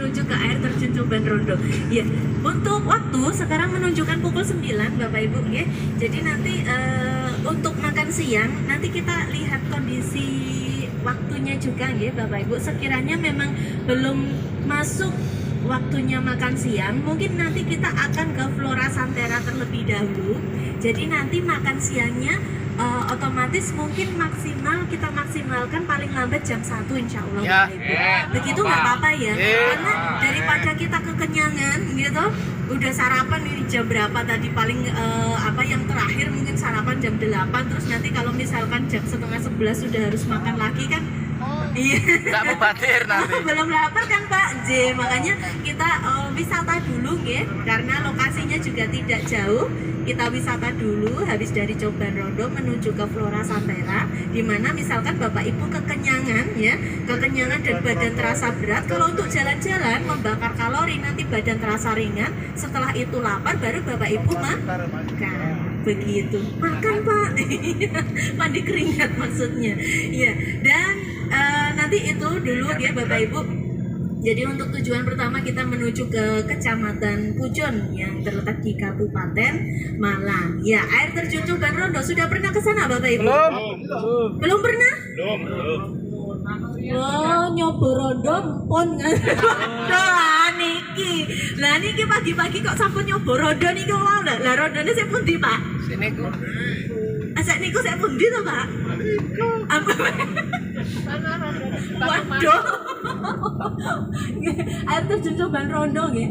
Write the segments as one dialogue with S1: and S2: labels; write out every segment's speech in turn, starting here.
S1: menuju ke air terjun Coban Rondo. Ya, untuk waktu sekarang menunjukkan pukul 9 Bapak Ibu ya. Jadi nanti untuk makan siang nanti kita lihat kondisi waktunya juga ya Bapak Ibu. Sekiranya memang belum masuk waktunya makan siang, mungkin nanti kita akan ke Flora Santerra terlebih dahulu. Jadi nanti makan siangnya otomatis mungkin kita maksimalkan paling lambat jam 1 insya Allah
S2: Ya.
S1: begitu nggak apa-apa ya, karena daripada kita kekenyangan gitu, udah sarapan ini jam berapa tadi paling yang terakhir mungkin sarapan jam 8, terus nanti kalau misalkan jam setengah 11 sudah harus makan lagi kan. Iya.
S2: Nggak mubatir nanti.
S1: Belum lapar kan Pak J, makanya kita wisata dulu ya, karena lokasinya juga tidak jauh. Kita wisata dulu, habis dari Coban Rondo menuju ke Flora Santerra, di mana misalkan Bapak Ibu kekenyangan dan badan terasa berat. Kalau untuk jalan-jalan membakar kalori, nanti badan terasa ringan. Setelah itu lapar, baru Bapak Ibu makan. Begitu. Makan Pak. Mandi keringat maksudnya. Ya, dan nanti itu dulu ya Bapak Ibu. Jadi untuk tujuan pertama kita menuju ke Kecamatan Pujon yang terletak di Kabupaten Malang. Ya, air terjun Coban Rondo sudah pernah ke sana Bapak Ibu? Belum pernah?
S3: Belum.
S1: Oh, nyoba rondo pon. Lah niki pagi-pagi kok sampun nyoba rondo niku wae. Lah rondone sing pundi, Pak?
S2: Sini ku.
S1: Asal niku sing pundi to, Pak? Apa? Waduh. Air terjun Coban Rondo nggih.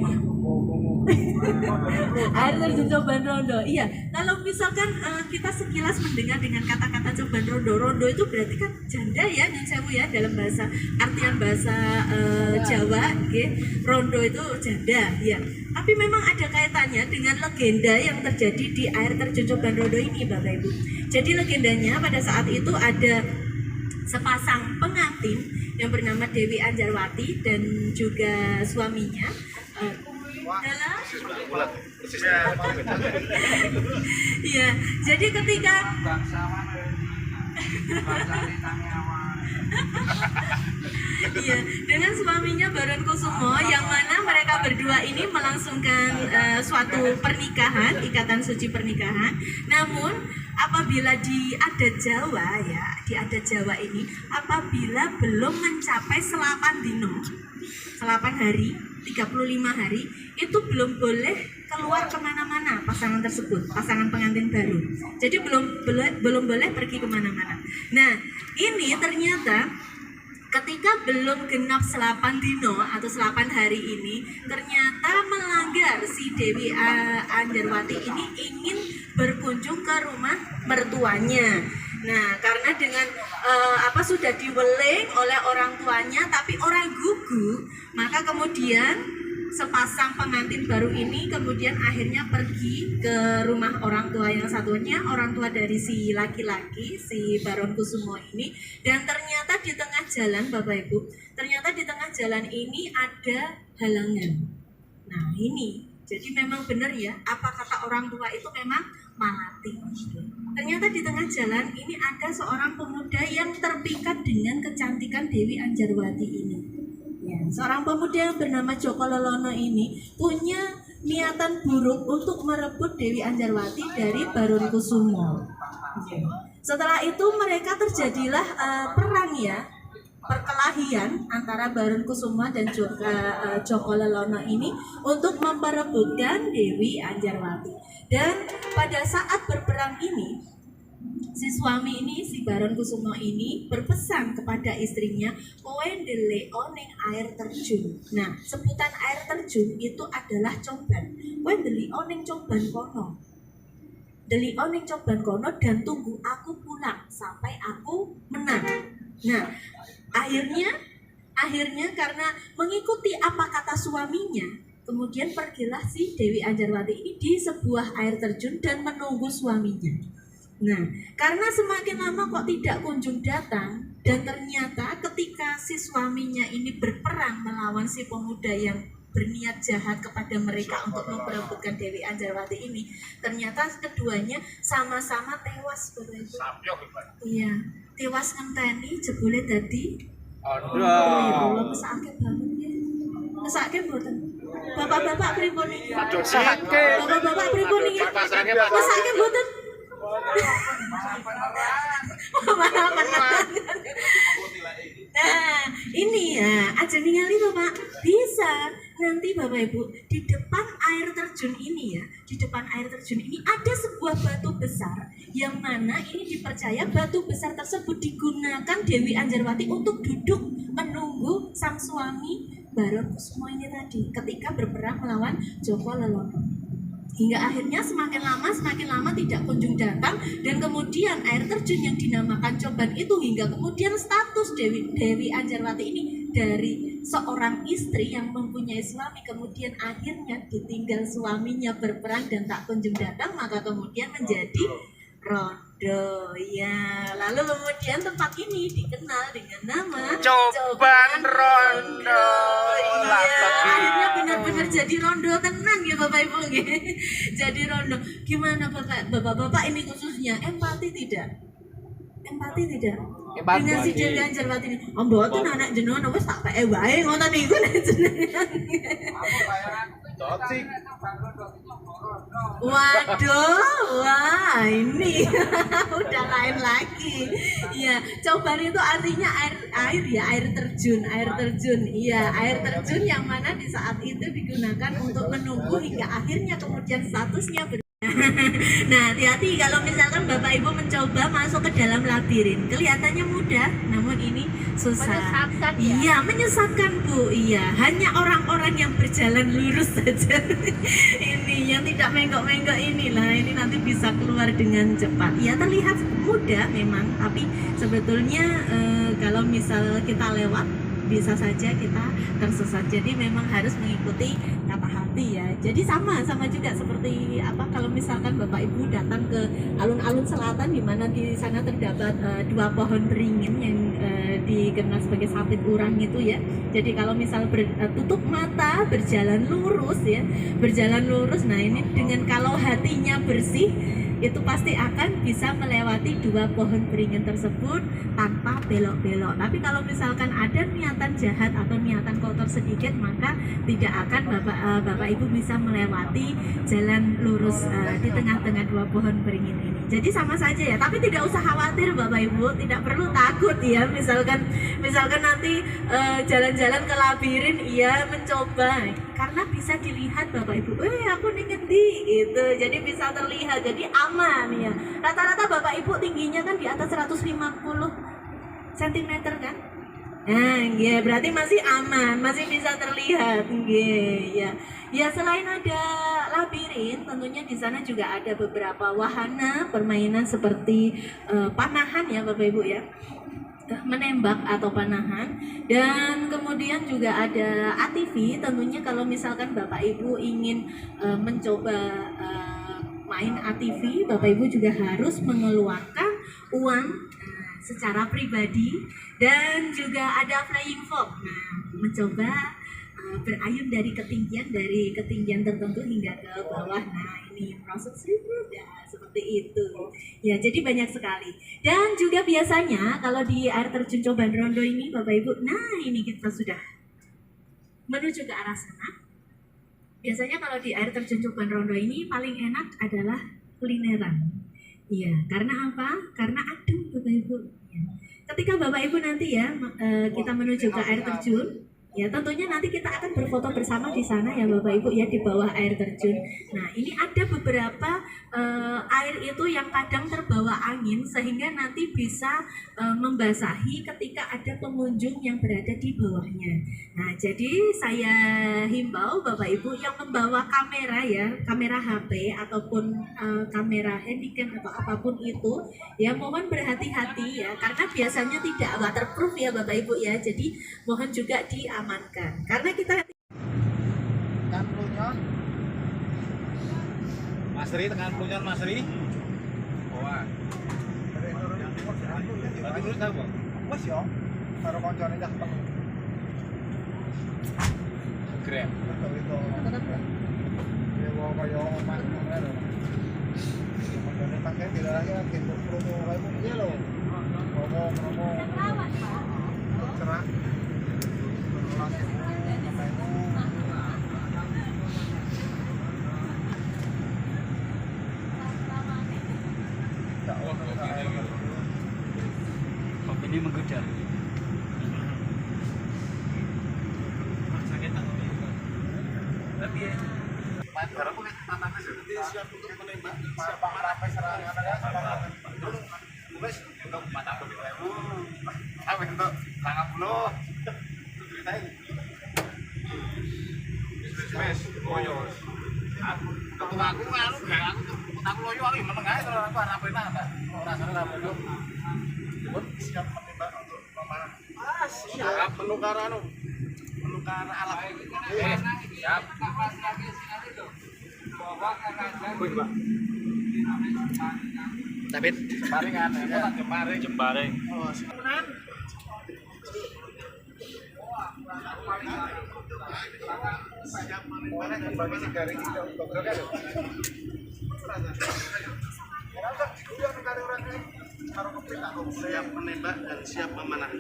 S1: Air terjun Coban Rondo. Iya, kalau misalkan kita sekilas mendengar dengan kata-kata Coban Rondo, Rondo itu berarti kan janda ya, nyun sewu ya, dalam bahasa artian bahasa Jawa, okay. Rondo itu janda, ya. Tapi memang ada kaitannya dengan legenda yang terjadi di air terjun Coban Rondo ini, Bapak Ibu. Jadi legendanya pada saat itu ada sepasang pengantin yang bernama Dewi Anjarwati dan juga suaminya adalah iya, jadi ketika iya, dengan suaminya Baron Kusumo, yang mana mereka berdua ini melangsungkan suatu pernikahan, ikatan suci pernikahan. Namun apabila di adat Jawa ya, di adat Jawa ini apabila belum mencapai 8 hari, 35 hari, itu belum boleh keluar kemana-mana pasangan tersebut, pasangan pengantin baru. Jadi belum boleh pergi kemana-mana. Nah, ini ternyata ketika belum genap 8 dino atau 8 hari ini, ternyata melanggar si Dewi Anjarwati ini ingin berkunjung ke rumah mertuanya. Nah, karena dengan sudah diweling oleh orang tuanya, tapi orang gugu, maka kemudian sepasang pengantin baru ini kemudian akhirnya pergi ke rumah orang tua yang satunya, orang tua dari si laki-laki, si Baron Kusumo ini. Dan ternyata di tengah jalan, Bapak Ibu, ternyata di tengah jalan ini ada halangan. Nah ini, jadi memang benar ya, apa kata orang tua itu memang malati. Ternyata di tengah jalan ini ada seorang pemuda yang terpikat dengan kecantikan Dewi Anjarwati ini. Ya, seorang pemuda yang bernama Joko Lelono ini punya niatan buruk untuk merebut Dewi Anjarwati dari Baron Kusumo. Setelah itu mereka terjadilah perang ya, perkelahian antara Baron Kusumo dan juga Joko Lelono ini untuk memperebutkan Dewi Anjarwati. Dan pada saat berperang ini, si suami ini, si Baron Kusumo ini berpesan kepada istrinya, kowe ndelok ning air terjun. Nah, sebutan air terjun itu adalah Coban. Kowe ndelok ning Coban kono. Ndelok ning Coban kono dan tunggu aku pulang sampai aku menang. Nah, akhirnya karena mengikuti apa kata suaminya, kemudian pergilah si Dewi Anjarwati ini di sebuah air terjun dan menunggu suaminya. Nah, karena semakin lama kok tidak kunjung datang, dan ternyata ketika si suaminya ini berperang melawan si pemuda yang berniat jahat kepada mereka untuk memperebutkan Dewi Anjarwati ini, ternyata keduanya sama-sama tewas, Bapak Ibu. Iya, tewas ngenteni jebule dadi.
S2: Aduh.
S1: Ya Allah, sakit banget ya. Mesake mboten. Bapak-bapak pripun iki?
S2: Sake.
S1: Bapak-bapak pripun iki? Mesake mboten. Nah, ini ya, aja ningali tuh Pak. Bisa. Nanti Bapak Ibu, di depan air terjun ini ya, di depan air terjun ini ada sebuah batu besar yang mana ini dipercaya batu besar tersebut digunakan Dewi Anjarwati untuk duduk menunggu sang suami Baron Kusuma ini tadi ketika berperang melawan Joko Lelono. Hingga akhirnya semakin lama tidak kunjung datang, dan kemudian air terjun yang dinamakan Coban itu hingga kemudian status Dewi Anjarwati ini dari seorang istri yang mempunyai suami kemudian akhirnya ditinggal suaminya berperang dan tak kunjung datang, maka kemudian menjadi rondo ya. Lalu kemudian tempat ini dikenal dengan nama
S2: Coban Rondo.
S1: Iya, akhirnya benar-benar jadi rondo tenang ya Bapak Ibu. Jadi rondo. Gimana Bapak ini khususnya empati tidak? Empati tidak? Dengan si Dewi Anjarwati ini. Oh, mboten anak jenengan wis tak peke wae ngoten niku jenengan. Waduh, wah ini udah lain lagi. Ya, Coban itu artinya air ya, air terjun. Iya, air terjun yang mana di saat itu digunakan untuk menunggu hingga akhirnya kemudian statusnya Nah, hati-hati kalau misalkan Bapak Ibu mencoba masuk ke dalam labirin. Kelihatannya mudah, namun ini susah.
S3: Menyesatkan ya?
S1: Iya, menyesatkan Bu. Iya, hanya orang-orang yang berjalan lurus saja. Ini yang tidak menggok-menggok inilah, ini nanti bisa keluar dengan cepat. Ya, terlihat mudah memang, tapi sebetulnya kalau misal kita lewat bisa saja kita tersesat. Jadi memang harus mengikuti kata hati ya. Jadi sama juga seperti apa kalau misalkan Bapak Ibu datang ke alun-alun selatan di mana di sana terdapat dua pohon beringin yang dikenal sebagai sapit urang itu ya. Jadi kalau misal tutup mata berjalan lurus ya, nah ini dengan kalau hatinya bersih itu pasti akan bisa melewati dua pohon beringin tersebut tanpa belok-belok. Tapi kalau misalkan ada niatan jahat atau niatan kotor sedikit, maka tidak akan Bapak Ibu bisa melewati jalan lurus di tengah-tengah dua pohon beringin ini. Jadi sama saja ya, tapi tidak usah khawatir Bapak Ibu, tidak perlu takut ya. Misalkan nanti jalan-jalan ke labirin, iya mencoba, karena bisa dilihat Bapak Ibu, aku ning ngendi gitu. Jadi bisa terlihat, jadi aman ya. Rata-rata Bapak Ibu tingginya kan di atas 150 cm kan? Nah, ya berarti masih aman, masih bisa terlihat, ya. Ya selain ada labirin, tentunya di sana juga ada beberapa wahana permainan seperti panahan ya Bapak Ibu ya, menembak atau panahan, dan kemudian juga ada ATV. Tentunya kalau misalkan Bapak Ibu ingin mencoba main ATV, Bapak Ibu juga harus mengeluarkan uang secara pribadi, dan juga ada flying fox. Nah, mencoba berayun dari ketinggian tertentu hingga ke bawah. Nah, ini proses ya seperti itu. Ya, jadi banyak sekali. Dan juga biasanya kalau di air terjun Coban Rondo ini Bapak Ibu, nah ini kita sudah menuju ke arah sana. Biasanya kalau di air terjun Coban Rondo ini paling enak adalah kulineran. Iya, karena apa? Karena adem Bapak Ibu. Ya. Ketika Bapak Ibu nanti ya kita menuju ke air terjun, ya tentunya nanti kita akan berfoto bersama di sana ya Bapak Ibu ya, di bawah air terjun. Nah, ini ada beberapa air itu yang kadang terbawa angin sehingga nanti bisa membasahi ketika ada pengunjung yang berada di bawahnya. Nah, jadi saya himbau Bapak Ibu yang membawa kamera ya, kamera HP ataupun kamera handycam atau apapun itu ya, mohon berhati-hati ya, karena biasanya tidak waterproof ya Bapak Ibu ya. Jadi mohon juga diamankan karena kita
S2: Masri tengah Plunyon Masri. Wah. Berarti terus tahu, Bang?
S4: Wes yo, karo koncone cah ketemu.
S2: Keren.
S4: Itu. Dewa kaya oman ngono lho. Koncone pakai dilahirnya gendong promo kae piye lho. Promo. Cerah. siap untuk menembak, siap mengambil serangan ada. Wes untuk 400.000. Apa untuk 90? Ceritain. Wes, koyo. Ketua aku anu gak aku aku loyo aku meneng ae terus aku arep enak ta. Ora salah apa siap menembak untuk pemanah. Siap menukar anu. Menukar alat. Siap.
S2: Tapi
S4: Paringan ya,
S2: jembaring.
S4: Oh, siap. Mana yang bagi si garing itu dokter kan? Siap menembak dan siap memanah.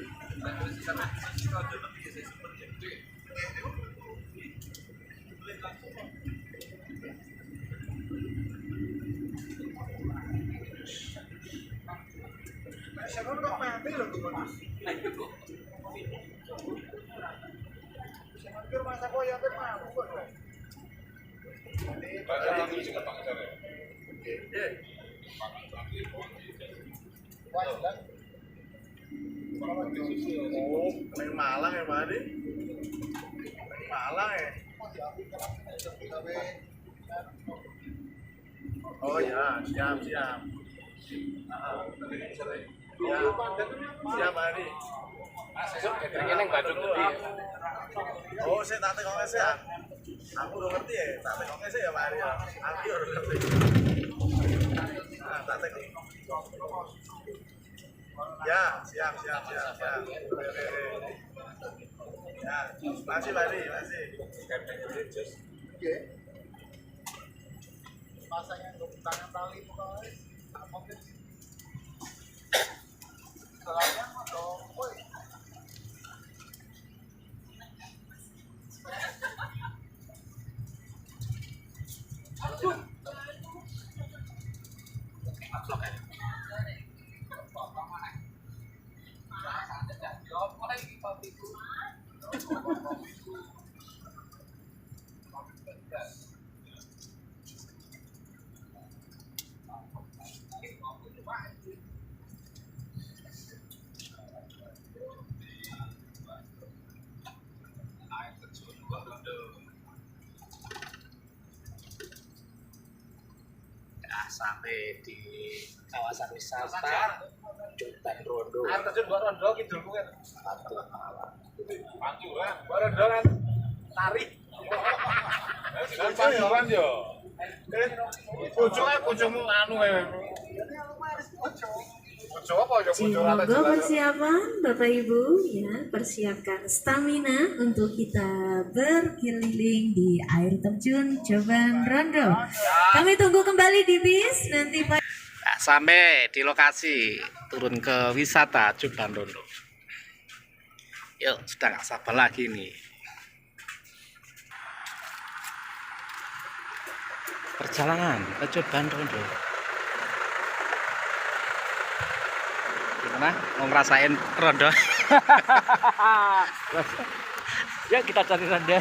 S4: Malang ya Pak Adi? Malang ya? Oh ya, siap. Ya, siap Pak Adi. Oh, saya tak tengok ya. Aku udah ngerti ya, tak tengok ya Pak Adi. Aku udah ngerti. Nah, tak tengok. Ya, siap. Ya, masih Pak Adi, masih. Oke. Pasangnya untuk tangan tali pokoknya. Mungkin selain atau
S2: Sampai di kawasan wisata Joban Rondo.
S4: air terjun buat rondo gitu kan.
S2: Pancuran.
S4: Buat rondo kan tarik.
S2: Pancuran yo.
S4: Pucungmu anu ya. Pucung apa ya?
S1: Semoga persiapan Bapak Ibu ya, persiapkan stamina untuk kita berkeliling di air terjun Joban Rondo. Kami tunggu kembali di bis nanti Pak.
S2: Nah, sampai di lokasi turun ke wisata Joban Rondo. Yuk, sudah nggak sabar lagi nih. Perjalanan ke Joban Rondo. Gimana? Mau ngerasain rondo? Yuk kita cari rondo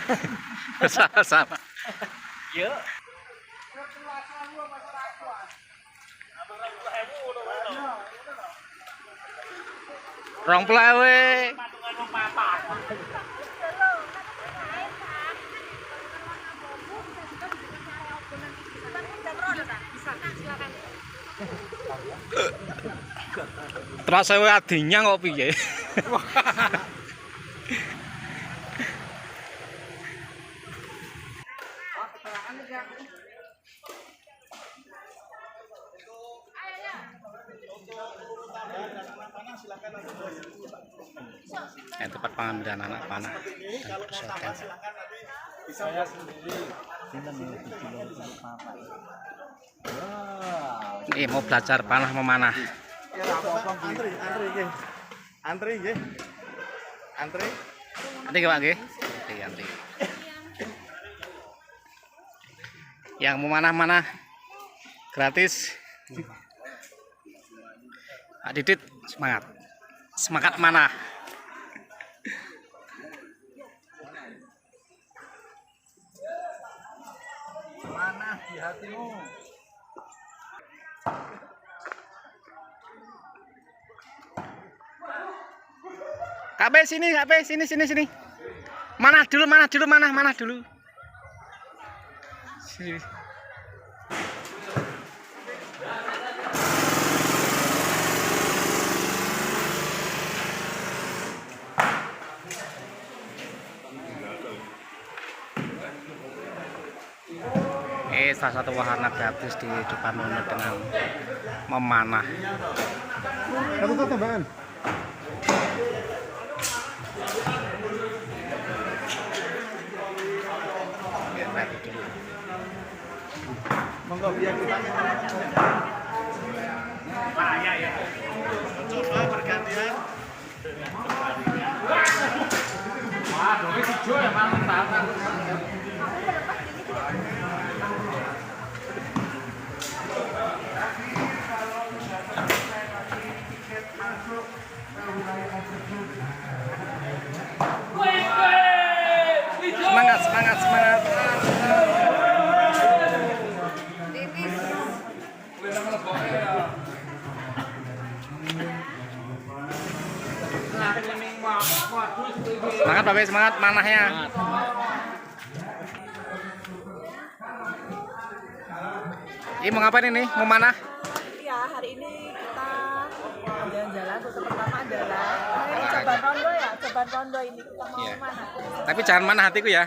S2: bersama-sama. Yuk. Rong pelawe. Terus saya adinya kok piye? Tempat pengambilan anak panah dan persiapan.
S4: Saya sendiri.
S2: Ini mau belajar panah memanah.
S4: Antri nggih. Antri.
S2: Nanti Pak nggih. Antri. Yang mau manah-manah gratis. Pak Didit semangat. Semangat manah.
S4: di hatimu.
S2: Kak Be, sini, Kak Be, sini. Mana dulu. Sini. Salah satu wahana gratis di depan Nono dengan memanah.
S4: Satu tambahan. Monggo biar kita ya. Coba bergantian. Wah, doi hijau ya mantap. Semangat. Semangat Babe, semangat manahnya. Ini mau ngapain ini? Mau mana?
S3: Ya, hari ini kita jalan-jalan. Rute pertama adalah Coban Rondo ya, Coban Rondo ini kita mau
S2: Iya.
S3: mana?
S2: Tapi jangan mana hatiku ya.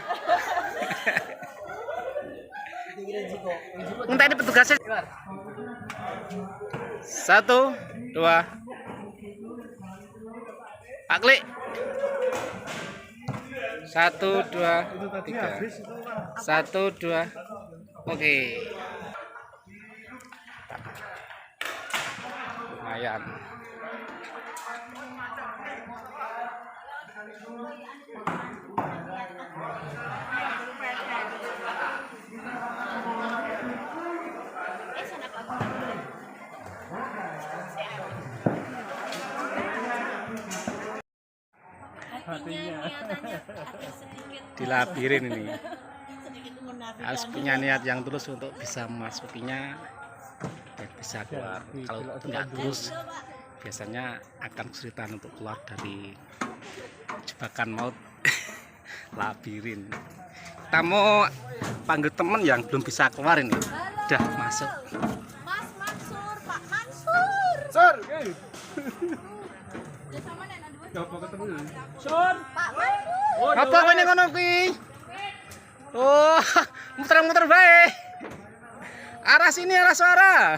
S2: Minta ini petugasnya. 1, 2. Pak Klik. 1, 2, 3. 1, 2. Oke. Lumayan.
S3: Hatinya niatannya agak sedikit
S2: Dilabirin ini.
S3: sedikit munafik.
S2: Harus punya niat yang tulus untuk bisa memasukinya dan bisa keluar. Kalau nggak tulus, biasanya akan kesulitan untuk keluar dari jebakan maut labirin. Kita mau panggil teman yang belum bisa keluar ini. Udah masuk.
S3: Mas Mansur, Pak Mansur.
S4: Sur,
S3: Ya sama nenek dua.
S4: coba ketemu.
S3: Pak Mansur.
S2: Apa ini ngono kuwi? Oh, muter-muter bae. Arah sini, arah suara.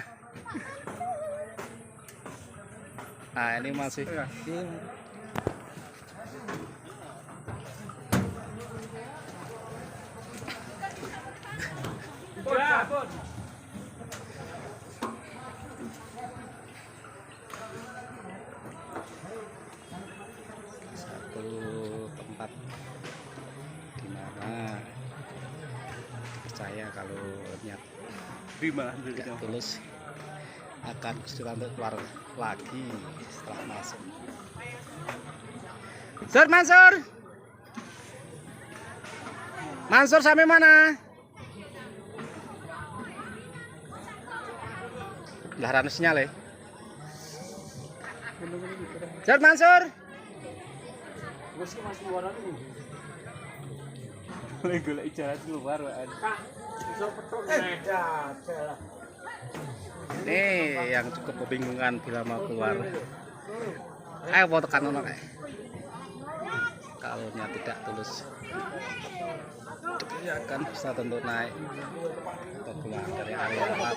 S2: Nah, ini masih. Satu tempat di mana percaya kalau niat tidak tulus akan kesulitan untuk keluar lagi setelah masuk. Mansur sampai mana? Lah ranu sinyal ya. Mansur.
S4: Boleh golek jalan keluar wae.
S2: Ini yang cukup membingungkan bila mau keluar. Ayo mau tekan ono kayak. Kalau niat tidak tulus, ya akan bisa tentu naik atau keluar dari area lain.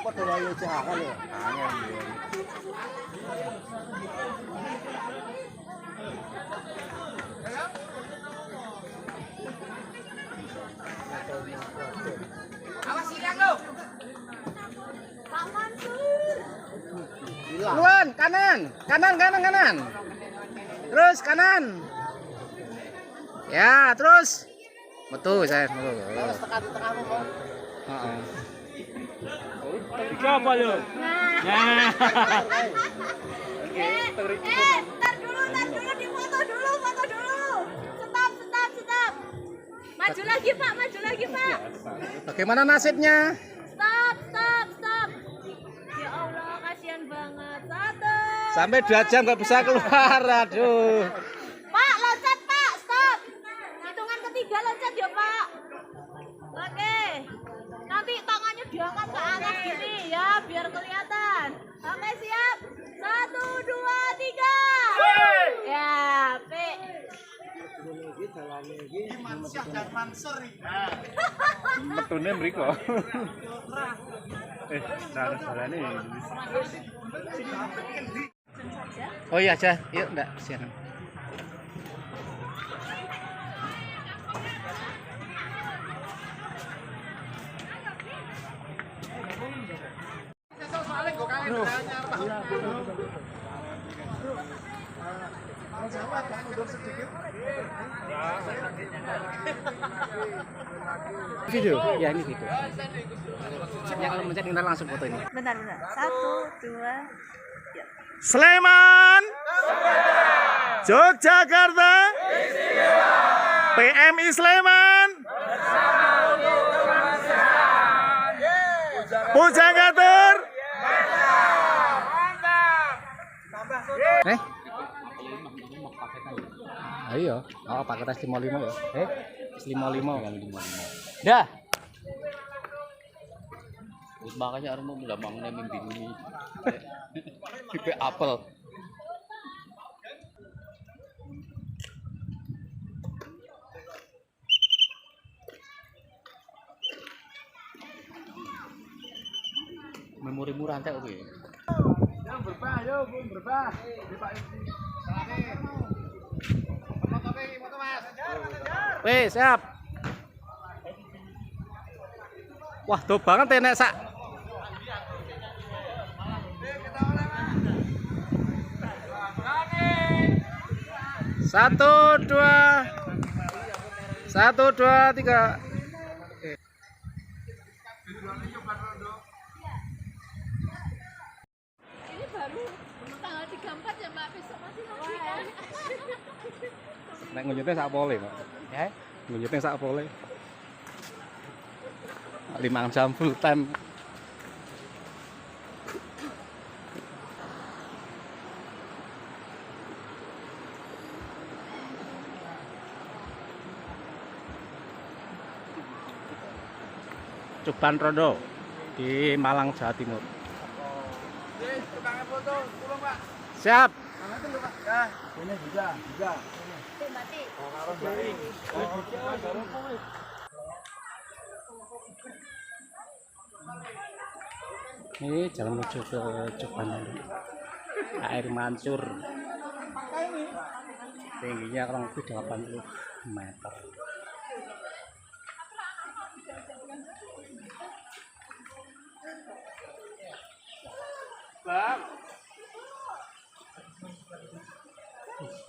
S3: Pak Mansur.
S2: Luan, kanan. Terus kanan. Ya, terus. Betul, saya. Betul. Heeh.
S4: Apa lo?
S3: Ntar dulu, foto dulu. Stop. Maju lagi, Pak.
S2: Bagaimana nasibnya?
S3: Stop. stop. Ya Allah, kasihan banget. 1.
S2: Sampai 2 jam nggak bisa keluar, aduh.
S3: Pak, loncat Pak, stop. Hitungan ketiga loncat ya Pak. Oke. Nanti tangannya diangkat ke atas gini ya, biar kelihatan. Oke, siap. 1, 2, 3. Ya, P.
S4: Mansyah dan Mansur.
S2: Metune mriko. Jalan-jalan ini. Oh iya aja, yuk enggak siang. Video? Ya ini video. Ya kalau mencet kita langsung foto ini.
S3: Bentar. 1, 2.
S2: Sleman, Yogyakarta, PMI Sleman, Pujangatur. Ayo, pakai tes 55 ya. 55. Dah.
S5: Makanya orang mau nggak mau mimpi ini pipe apel. Memori murah teh oke.
S4: Yang berbah, yo, Bung, berbah. Di Pak MC. Foto Mas.
S2: Weh, siap. Wah, tuh banget enek sak. Satu, dua, 3.
S3: Ini baru tanggal 34 ya Mbak, besok masih kan?
S2: Nek ngunyutnya sak pole, Pak. Ya, ngunyutnya sak pole. 5 jam full time. Coban Rondo di Malang, Jawa Timur.
S4: Tukangnya foto, tolong Pak.
S2: Siap.
S4: Mana itu Pak? Ya, ini juga.
S3: Mati.
S2: Ini jalan menuju ke Coban air mancur, tingginya kurang lebih 80 meter.
S4: Bang.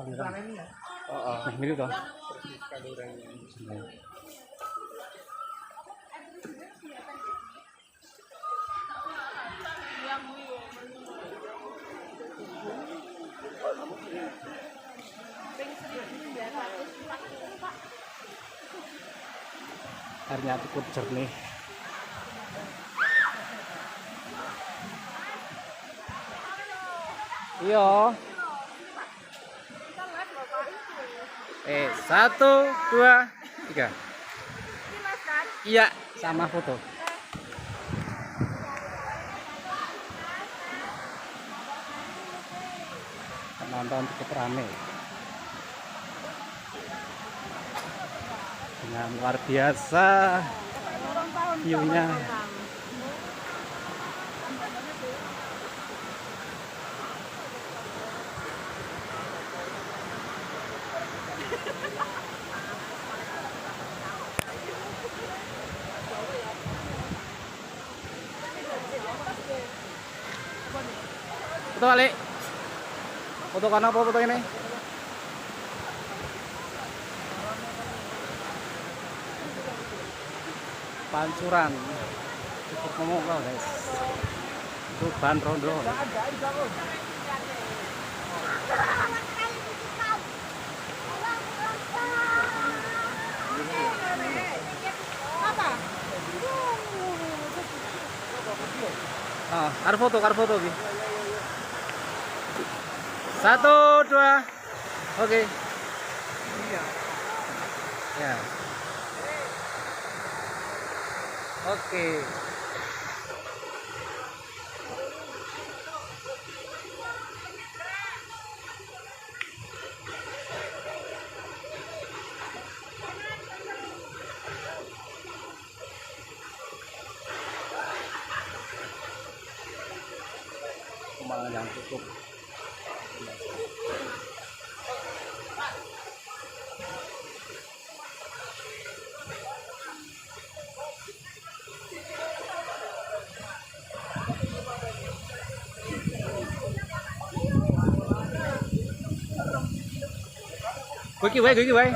S2: Nah, ini toh. Airnya cukup jernih. Iya. 1, 2, 3. Iya, sama foto. Penonton cukup ramai. Dengan luar biasa view-nya. Foto balik. Foto kan apa foto ini? Pancuran. Cukup ngomong kau guys. Coban Rondo. Karo foto iki. 1, 2. Oke. Iya. Ya. Oke. Kemana yang tutup? Gue iki wae.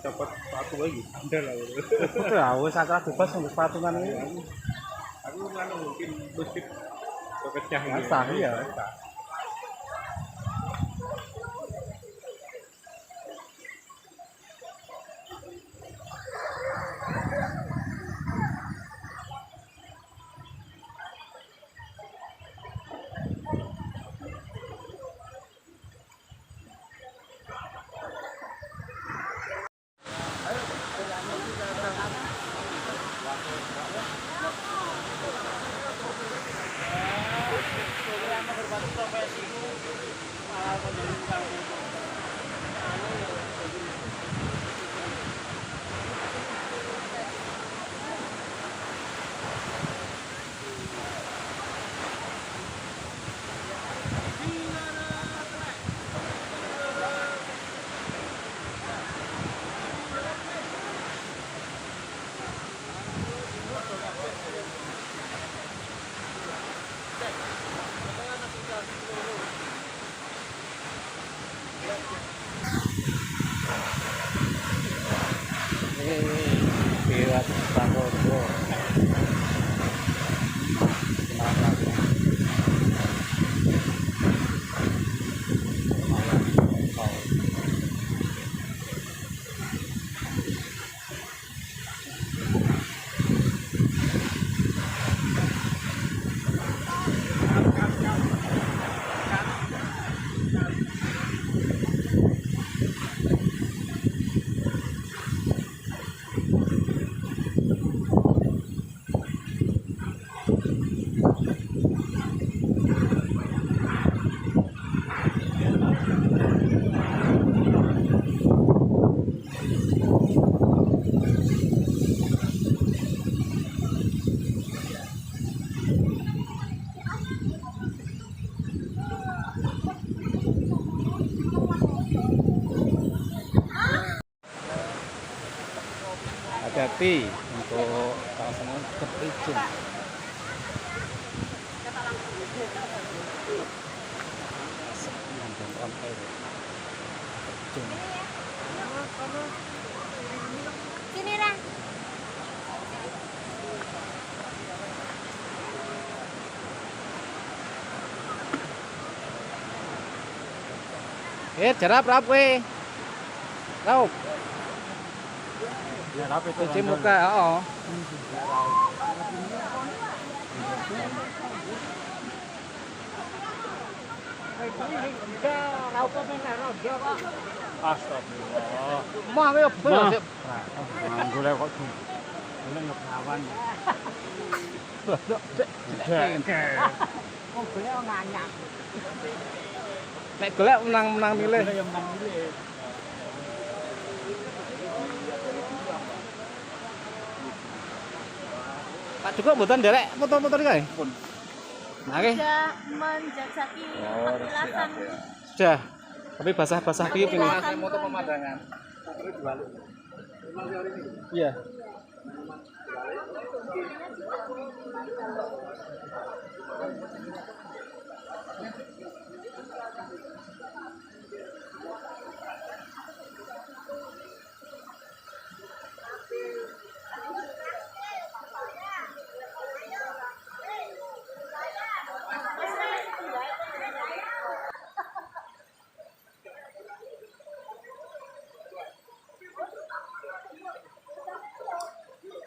S4: Dapat sepatu lagi. Andel lah.
S2: Ya wis akeh bebas nggo sepatu nang iki.
S4: Aku mungkin musik kepecah ini.
S2: Basah, iya. Biar Sakodo. Hati-hati untuk kawasan terpencil.
S3: Sini lah.
S2: Jarap rap we. Raup.
S4: Ya, tapi itu
S2: Cuci muka, oh.
S4: Astagfirullah.
S2: Mah we bener sih.
S4: Golek kok tuh. Golek ngeprawan.
S3: Oh, boleh nganyak.
S2: Nek golek menang milih.
S4: Yang menang milih.
S2: Pak cukup mboten derek motor-motor kae. Nggih.
S3: Sudah menjajaki petilasan.
S2: Sudah. Tapi basah-basah iki pengen.
S3: Petilasan
S4: Motor pemandangan. Motornya dibalik.
S2: Iya.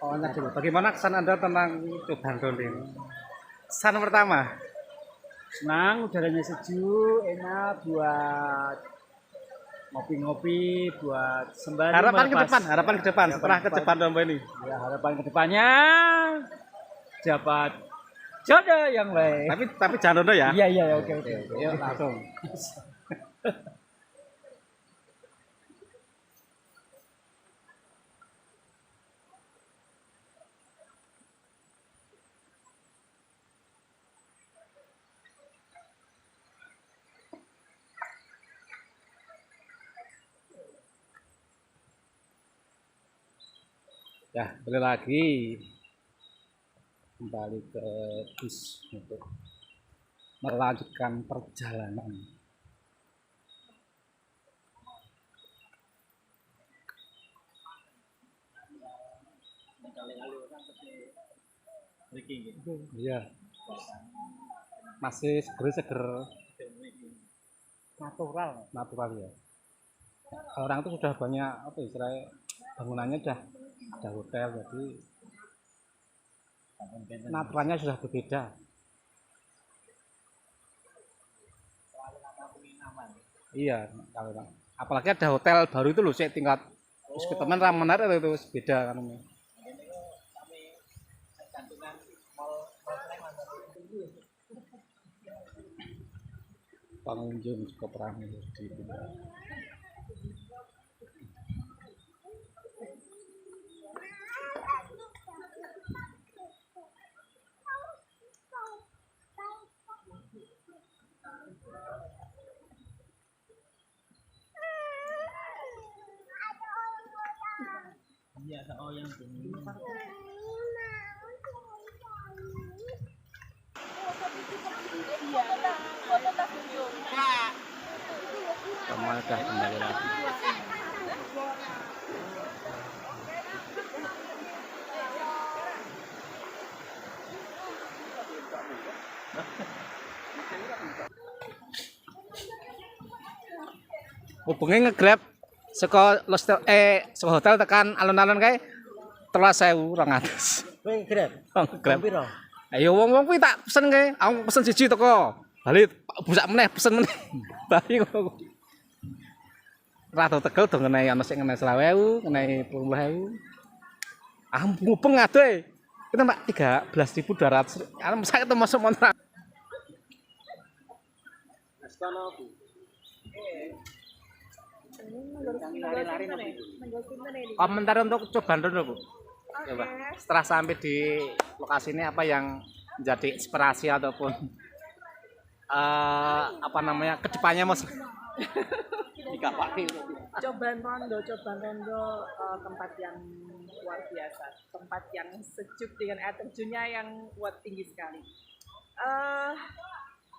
S2: Pokoknya dulu. Bagaimana kesan Anda tentang cobaan dondeng? Kesan pertama.
S6: Senang, udaranya sejuk, enak buat ngopi-ngopi, buat sembari
S2: Harapan ke
S6: melepas.
S2: depan, harapan ke depan setelah
S6: ke depan.
S2: kecepatan domba ini.
S6: Ya, harapan ke depannya dapat jodoh yang baik.
S2: Tapi jangan dondo ya.
S6: Iya, iya, oke.
S2: Yuk langsung. Ya, balik lagi kembali ke bus untuk melanjutkan perjalanan. Iya, masih seger natural ya. Orang itu sudah banyak apa istilahnya, bangunannya udah hotel, jadi naturalnya sudah berbeda. Iya, apalagi ada hotel baru itu loh, saya tingkat terus ke teman ramenar itu beda kan. Pengunjung cukup ramai di sini. Semua sudah kembali lagi. Hubungi nge-grab saka saka hotel tekan alun-alun kae 3.200.
S6: Kowe grab.
S2: Grab.
S6: Piro?
S2: Ayo wong-wong kuwi tak pesen kae. Aku pesen siji teko. Bali busak meneh pesen meneh. Bali kok. Rada Tegal do ngenehi ana sing ngenehi 20.000, ngenehi 20.000. Ah mubeng adoh. Kita Mbak 13.200. Ana sak ketemu masuk montra. Komentar untuk cobaan dulu Bu. Coba. Setelah sampai di lokasi ini apa yang menjadi inspirasi ataupun apa namanya kedepannya Mas?
S7: Cobaan rondo tempat yang luar biasa, tempat yang sejuk dengan air terjunnya yang kuat tinggi sekali.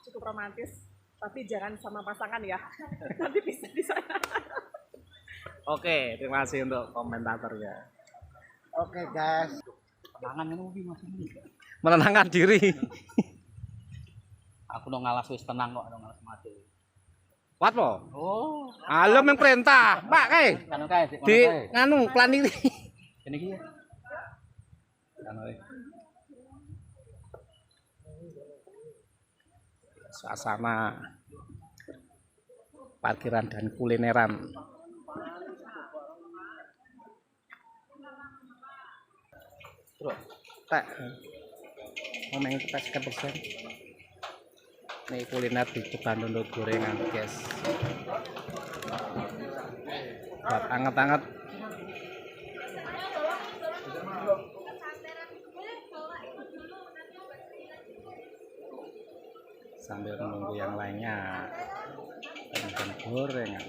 S7: Cukup romantis, tapi jangan sama pasangan ya, nanti bisa di sana.
S2: Oke, terima kasih untuk komentatornya.
S6: Oke, guys.
S2: Menenangkan diri.
S5: Aku no ngalas wis tenang kok, no ngalas mati.
S2: Kuat po?
S5: Oh,
S2: Alum yang perintah, Pak kae.
S5: kanu kae,
S2: Di nganu planning.
S5: Ini iki.
S2: Suasana parkiran dan kulineran. Bro, tak. Ngomongin kita sekian persen. Ini kuliner di Bandung gorengan, guys. Buat anget-anget. Sambil menunggu yang lainnya. Dan gorengan.